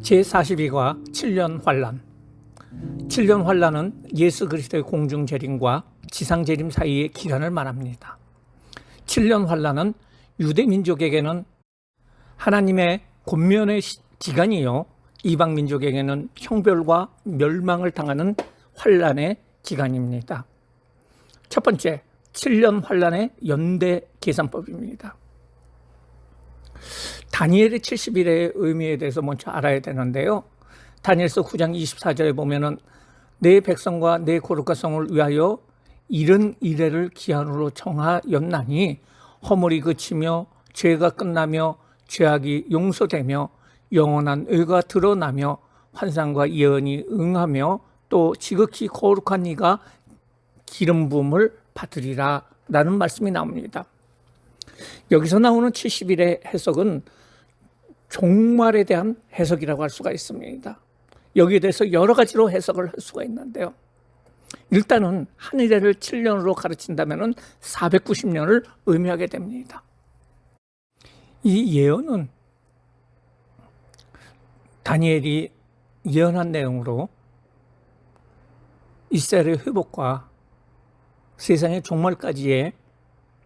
제42과 7년 환란. 7년 환란은 예수 그리스도의 공중 재림과 지상 재림 사이의 기간을 말합니다. 7년 환란은 유대 민족에게는 하나님의 권면의 기간이요, 이방 민족에게는 형벌과 멸망을 당하는 환란의 기간입니다. 첫 번째, 7년 환란의 연대 계산법입니다. 다니엘의 70일의 의미에 대해서 먼저 알아야 되는데요. 다니엘서 9장 24절에 보면은 내 백성과 내 거룩한 성을 위하여 70일을 기한으로 정하였나니 허물이 그치며 죄가 끝나며 죄악이 용서되며 영원한 의가 드러나며 환상과 예언이 응하며 또 지극히 거룩한 이가 기름 부음을 받으리라 라는 말씀이 나옵니다. 여기서 나오는 70일의 해석은 종말에 대한 해석이라고 할 수가 있습니다. 여기에 대해서 여러 가지로 해석을 할 수가 있는데요. 일단은 한 일회를 7년으로 가르친다면 490년을 의미하게 됩니다. 이 예언은 다니엘이 예언한 내용으로 이스라엘의 회복과 세상의 종말까지의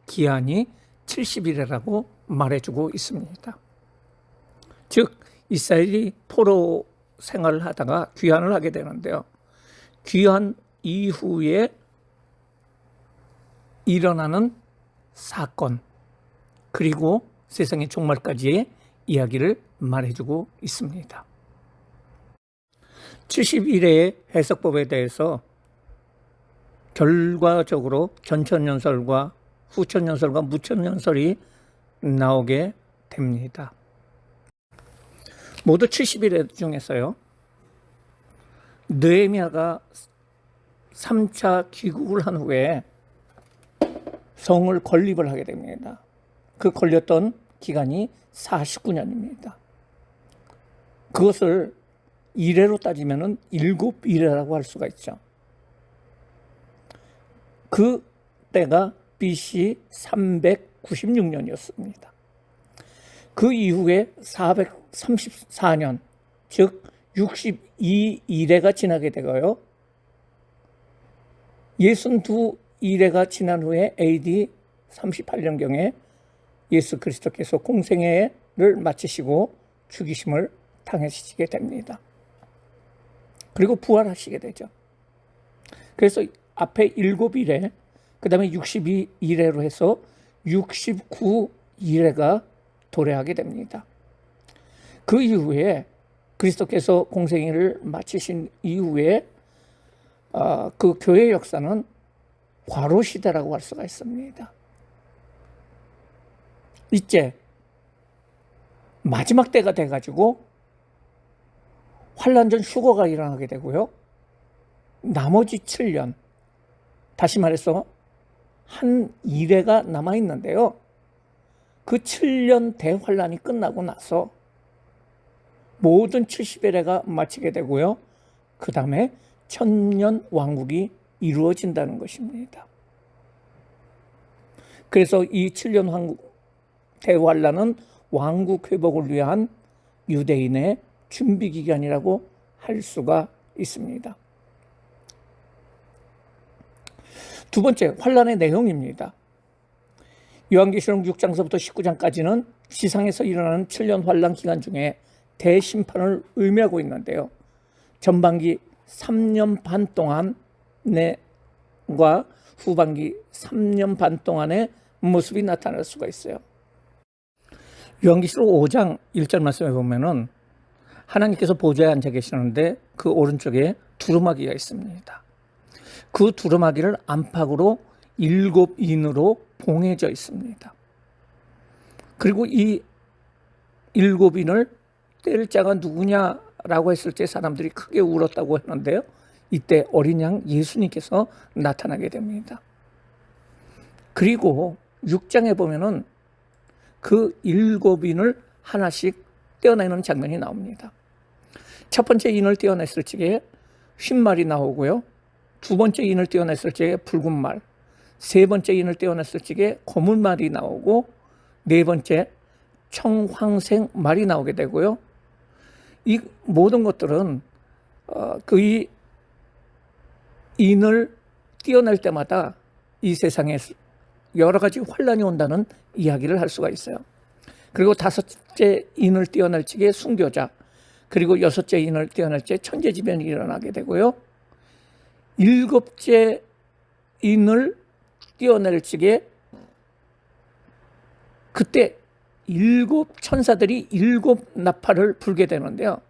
기한이 70일이라고 말해주고 있습니다. 즉 이스라엘이 포로 생활을 하다가 귀환을 하게 되는데요. 귀환 이후에 일어나는 사건, 그리고 세상의 종말까지의 이야기를 말해주고 있습니다. 71회의 해석법에 대해서 결과적으로 전천연설과 후천연설과 무천연설이 나오게 됩니다. 모두 70일 중에서요, 느헤미야가 3차 귀국을 한 후에 성을 건립을 하게 됩니다. 그 걸렸던 기간이 49년입니다. 그것을 일회로 따지면 7일회라고 할 수가 있죠. 그 때가 BC 396년이었습니다. 그 이후에 434년, 즉 62일회가 지나게 되고요. 62일회가 지난 후에 AD 38년경에 예수 그리스도께서 공생애를 마치시고 죽이심을 당하시게 됩니다. 그리고 부활하시게 되죠. 그래서 앞에 7일회, 그 다음에 62일회로 해서 69일회가 도래하게 됩니다. 그 이후에 그리스도께서 공생애를 마치신 이후에 그 교회 역사는 과로 시대라고 할 수가 있습니다. 이제 마지막 때가 돼가지고 환란전 휴거가 일어나게 되고요. 나머지 7년, 다시 말해서 한 일회가 남아있는데요. 그 7년 대환란이 끝나고 나서 모든 70일회가 마치게 되고요. 그 다음에 천년 왕국이 이루어진다는 것입니다. 그래서 이 7년 대환란은 왕국 회복을 위한 유대인의 준비 기간이라고 할 수가 있습니다. 두 번째, 환란의 내용입니다. 요한계시록 6장서부터 19장까지는 지상에서 일어나는 7년 환란 기간 중에 대심판을 의미하고 있는데요. 전반기 3년 반 동안과 후반기 3년 반 동안의 모습이 나타날 수가 있어요. 요한계시록 5장 1절 말씀에 보면은 하나님께서 보좌에 앉아 계시는데 그 오른쪽에 두루마기가 있습니다. 그 두루마기를 안팎으로 7인으로 봉해져 있습니다. 그리고 이 7인을 뗄 자가 누구냐라고 했을 때 사람들이 크게 울었다고 했는데요. 이때 어린 양 예수님께서 나타나게 됩니다. 그리고 6장에 보면은 그 7인을 하나씩 떼어내는 장면이 나옵니다. 첫 번째 인을 떼어냈을 적에 흰 말이 나오고요. 두 번째 인을 떼어냈을 적에 붉은 말, 세 번째 인을 떼어냈을 적에 검은 말이 나오고 네 번째 청황색 말이 나오게 되고요. 이 모든 것들은 그 인을 띄어낼 때마다 이 세상에 여러 가지 환란이 온다는 이야기를 할 수가 있어요. 그리고 다섯째 인을 띄어낼 적에 순교자, 그리고 여섯째 인을 띄어낼 때 천재지변이 일어나게 되고요. 일곱째 인을 띄어낼 적에 그때 일곱 천사들이 일곱 나팔을 불게 되는데요.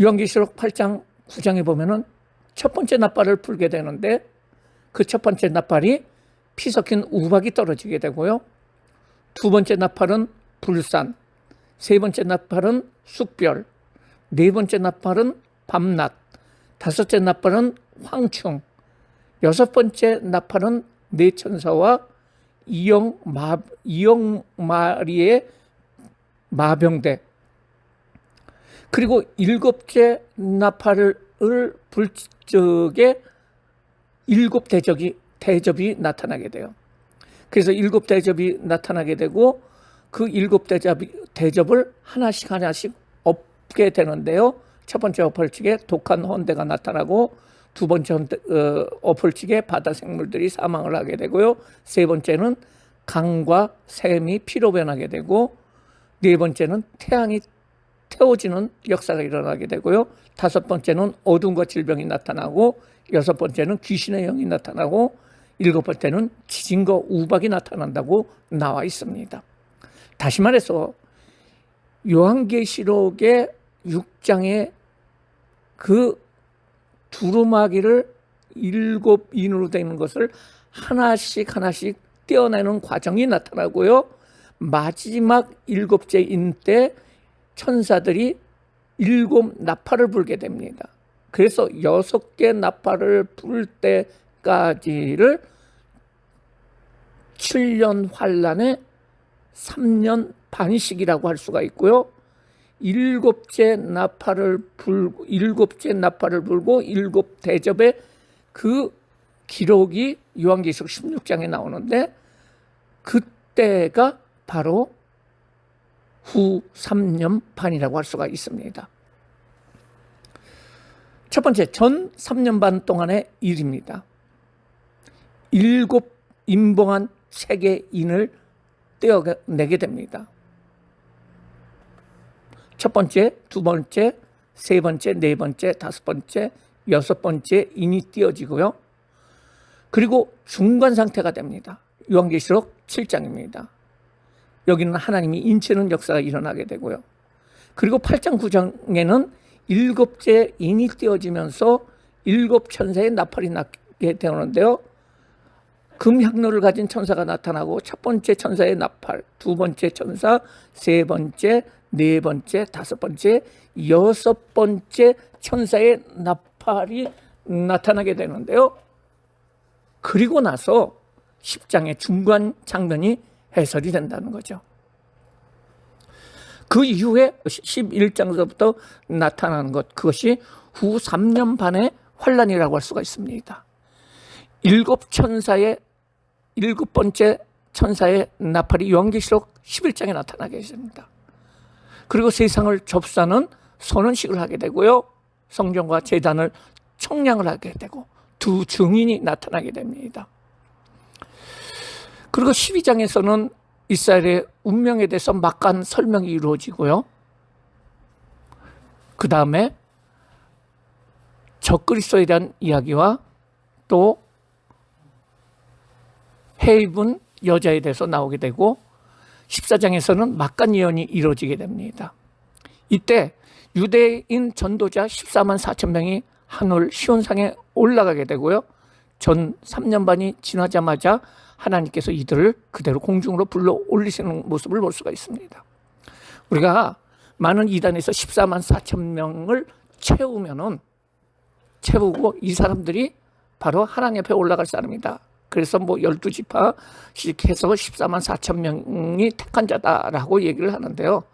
요한계시록 8장 9장에 보면은 첫 번째 나팔을 불게 되는데 그 첫 번째 나팔이 피 섞인 우박이 떨어지게 되고요. 두 번째 나팔은 불산, 세 번째 나팔은 쑥별, 네 번째 나팔은 밤낮, 다섯째 나팔은 황충, 여섯 번째 나팔은 네 천사와 이영마리의 마병대, 그리고 일곱째 나팔을 불 적에 일곱 대접이 나타나게 돼요. 그래서 일곱 대접이 나타나게 되고 그 일곱 대접을 하나씩 엎게 되는데요. 첫 번째 엎을 적에 독한 헌대가 나타나고, 두 번째 엎을 적에 바다 생물들이 사망을 하게 되고요. 세 번째는 강과 샘이 피로 변하게 되고, 네 번째는 태양이 태워지는 역사가 일어나게 되고요. 다섯 번째는 어둠과 질병이 나타나고, 여섯 번째는 귀신의 영이 나타나고, 일곱 번째는 지진과 우박이 나타난다고 나와 있습니다. 다시 말해서 요한계시록의 6장의 그 두루마기를 일곱 인으로 되는 것을 하나씩 떼어내는 과정이 나타나고요. 마지막 일곱째 인 때 천사들이 일곱 나팔을 불게 됩니다. 그래서 6개 나팔을 불 때까지를 7년 환란의 3년 반씩이라고 할 수가 있고요. 일곱째 나팔을 불고 일곱 대접의 그 기록이 요한계시록 16장에 나오는데, 그때가 바로 후 3년 반이라고 할 수가 있습니다. 첫 번째, 전 3년 반 동안의 일입니다. 일곱 임봉한 세계 인을 떼어내게 됩니다. 첫 번째, 두 번째, 세 번째, 네 번째, 다섯 번째, 여섯 번째 인이 띄어지고요. 그리고 중간 상태가 됩니다. 요한계시록 7장입니다. 여기는 하나님이 인치는 역사가 일어나게 되고요. 그리고 8장 9장에는 일곱째 인이 띄어지면서 일곱 천사의 나팔이 나게 되는데요. 금향로를 가진 천사가 나타나고, 첫 번째 천사의 나팔, 두 번째 천사, 세 번째, 네 번째, 다섯 번째, 여섯 번째 천사의 나팔이 나타나게 되는데요. 그리고 나서 10장의 중간 장면이 해설이 된다는 거죠. 그 이후에 11장서부터 나타나는 것, 그것이 후 3년 반의 환란이라고 할 수가 있습니다. 일곱 번째 천사의 나팔이 요한계시록 11장에 나타나게 있습니다. 그리고 세상을 접수하는 선언식을 하게 되고요. 성전과 제단을 청량을 하게 되고, 두 증인이 나타나게 됩니다. 그리고 12장에서는 이스라엘의 운명에 대해서 막간 설명이 이루어지고요. 그 다음에 적그리스도에 대한 이야기와 또 해입은 여자에 대해서 나오게 되고, 14장에서는 막간 예언이 이루어지게 됩니다. 이때 유대인 전도자 14만 4천 명이 하늘 시온상에 올라가게 되고요. 전 3년 반이 지나자마자 하나님께서 이들을 그대로 공중으로 불러 올리시는 모습을 볼 수가 있습니다. 우리가 많은 이단에서 14만 4천 명을 채우고 이 사람들이 바로 하나님 앞에 올라갈 사람이다. 그래서 12지파씩 해서 14만 4천 명이 택한 자다라고 얘기를 하는데요.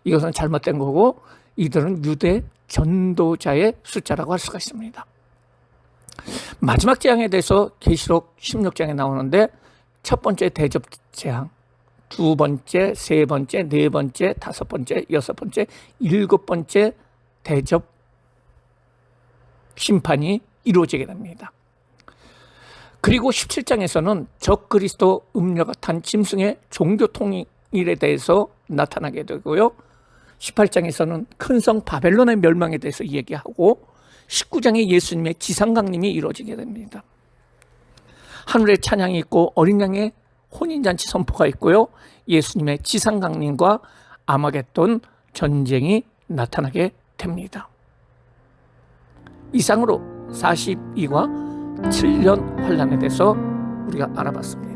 이것은 잘못된 거고, 이들은 유대 전도자의 숫자라고 할 수가 있습니다. 마지막 재앙에 대해서 계시록 16장에 나오는데, 첫 번째 대접 재앙, 두 번째, 세 번째, 네 번째, 다섯 번째, 여섯 번째, 일곱 번째 대접 심판이 이루어지게 됩니다. 그리고 17장에서는 적그리스도 음녀가 탄 짐승의 종교 통일에 대해서 나타나게 되고요. 18장에서는 큰 성 바벨론의 멸망에 대해서 얘기하고 19장에 예수님의 지상강림이 이루어지게 됩니다. 하늘에 찬양이 있고 어린 양의 혼인잔치 선포가 있고요. 예수님의 지상강림과 아마겟돈 전쟁이 나타나게 됩니다. 이상으로 42과 7년 환란에 대해서 우리가 알아봤습니다.